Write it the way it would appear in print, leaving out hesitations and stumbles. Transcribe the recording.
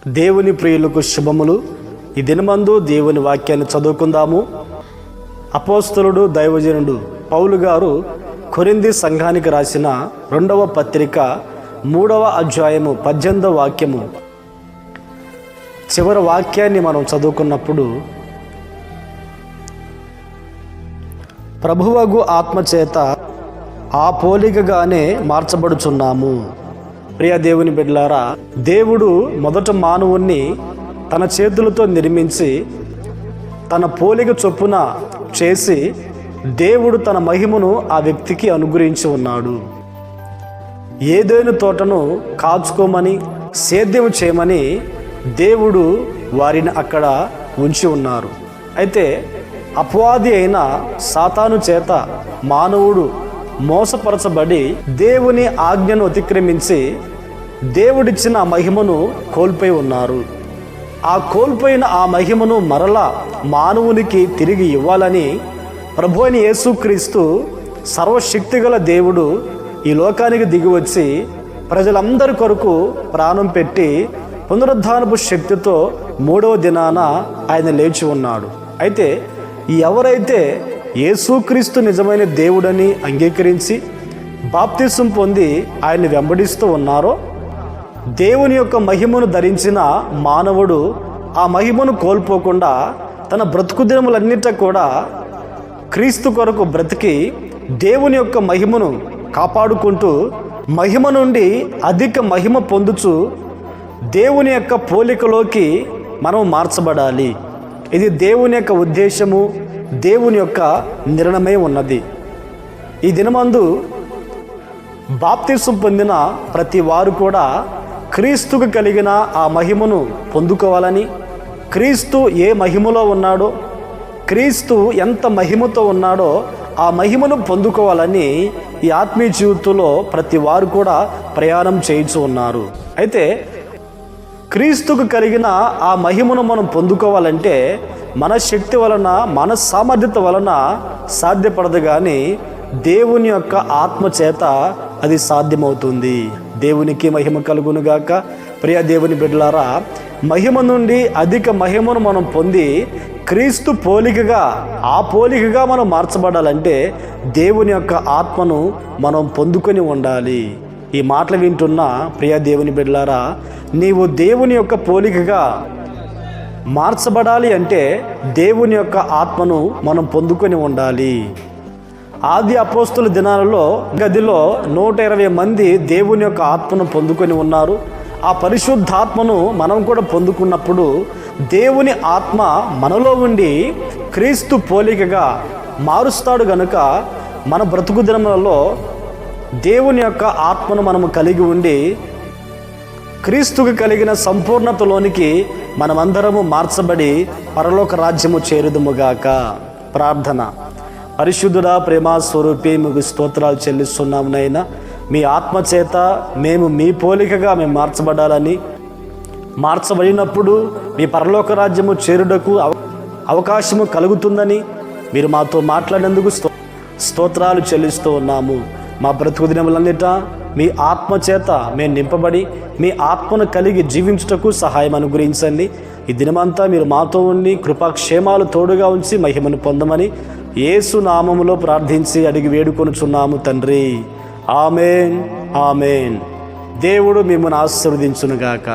దేవుని ప్రియులకు శుభములు. ఈ దినమందు దేవుని వాక్యాన్ని చదువుకుందాము. అపోస్తలుడు దైవజనుడు పౌలు గారు కొరింథీ సంఘానికి రాసిన 2వ పత్రిక 3వ అధ్యాయము 18వ వాక్యము చివరి వాక్యాన్ని మనం చదువుకున్నప్పుడు, ప్రభువగు ఆత్మచేత ఆ పోలికగానే మార్చబడుచున్నాము. ప్రియ దేవుని బిడ్డలారా, దేవుడు మొదట మానవుణ్ణి తన చేతులతో నిర్మించి తన పోలిక చొప్పున చేసి దేవుడు తన మహిమను ఆ వ్యక్తికి అనుగ్రహించి ఉన్నాడు. ఏదైనా తోటను కాచుకోమని, సేద్యం చేయమని దేవుడు వారిని అక్కడ ఉంచి ఉన్నారు. అయితే అపవాది అయిన సాతాను చేత మానవుడు మోసపరచబడి దేవుని ఆజ్ఞను అతిక్రమించి దేవుడిచ్చిన మహిమను కోల్పోయి ఉన్నారు. ఆ కోల్పోయిన ఆ మహిమను మరలా మానవునికి తిరిగి ఇవ్వాలని ప్రభు అయిన యేసుక్రీస్తు సర్వశక్తిగల దేవుడు ఈ లోకానికి దిగివచ్చి ప్రజలందరి కొరకు ప్రాణం పెట్టి పునరుద్ధానపు శక్తితో 3వ దినాన ఆయన లేచి ఉన్నాడు. అయితే ఎవరైతే యేసుక్రీస్తు నిజమైన దేవుడని అంగీకరించి బాప్తిసం పొంది ఆయన్ని వెంబడిస్తూ ఉన్నారో, దేవుని యొక్క మహిమను ధరించిన మానవుడు ఆ మహిమను కోల్పోకుండా తన బ్రతుకు దినములన్నిట కూడా క్రీస్తు కొరకు బ్రతికి దేవుని యొక్క మహిమను కాపాడుకుంటూ మహిమ నుండి అధిక మహిమ పొందుచు దేవుని యొక్క పోలికలోకి మనం మార్చబడాలి. ఇది దేవుని యొక్క ఉద్దేశము, దేవుని యొక్క నిర్ణయమై ఉన్నది. ఈ దినమందు బాప్తిసం పొందిన ప్రతి వారు కూడా క్రీస్తుకు కలిగిన ఆ మహిమను పొందుకోవాలని, క్రీస్తు ఏ మహిమలో ఉన్నాడో, క్రీస్తు ఎంత మహిమతో ఉన్నాడో ఆ మహిమను పొందుకోవాలని ఈ ఆత్మీయ జీవితంలో ప్రతి వారు కూడా ప్రయాణం చేయించు ఉన్నారు. అయితే క్రీస్తుకు కలిగిన ఆ మహిమను మనం పొందుకోవాలంటే మన శక్తి వలన, మన సామర్థ్యత వలన సాధ్యపడదు, కానీ దేవుని యొక్క ఆత్మ చేత అది సాధ్యమవుతుంది. దేవునికి మహిమ కలుగునుగాక. ప్రియ దేవుని బిడ్డలారా, మహిమ నుండి అధిక మహిమను మనం పొంది క్రీస్తు పోలికగా, ఆ పోలికగా మనం మార్చబడాలంటే దేవుని యొక్క ఆత్మను మనం పొందుకొని ఉండాలి. ఈ మాటలు వింటున్న ప్రియ దేవుని బిడ్డలారా, నీవు దేవుని యొక్క పోలికగా మార్చబడాలి అంటే దేవుని యొక్క ఆత్మను మనం పొందుకొని ఉండాలి. ఆది అపోస్తుల దినాలలో గదిలో 120 మంది దేవుని యొక్క ఆత్మను పొందుకొని ఉన్నారు. ఆ పరిశుద్ధాత్మను మనం కూడా పొందుకున్నప్పుడు దేవుని ఆత్మ మనలో ఉండి క్రీస్తు పోలికగా మారుస్తాడు గనుక మన బ్రతుకు దినములలో దేవుని యొక్క ఆత్మను మనము కలిగి ఉండి క్రీస్తుకు కలిగిన సంపూర్ణతలోనికి మనమందరము మార్చబడి పరలోక రాజ్యము చేరుదుముగాక. ప్రార్థన. పరిశుద్ధుడా, ప్రేమ స్వరూపి, మీకు స్తోత్రాలు చెల్లిస్తున్నాము నైనా. మీ ఆత్మచేత మేము మీ పోలికగా మేము మార్చబడాలని, మార్చబడినప్పుడు మీ పరలోక రాజ్యము చేరుటకు అవకాశము కలుగుతుందని మీరు మాతో మాట్లాడేందుకు స్తోత్రాలు చెల్లిస్తూ ఉన్నాము. మా బ్రతుకు దినములన్నిట మీ ఆత్మచేత మేము నింపబడి మీ ఆత్మను కలిగి జీవించుటకు సహాయం అనుగ్రహించండి. ఈ దినమంతా మీరు మాతో ఉండి కృపాక్షేమాలు తోడుగా ఉంచి మహిమను పొందమని యేసు నామములో ప్రార్థించి అడిగి వేడుకొనుచున్నాము తండ్రి. ఆమేన్, ఆమేన్. దేవుడు మిమ్మల్ని ఆశీర్వదించునుగాక.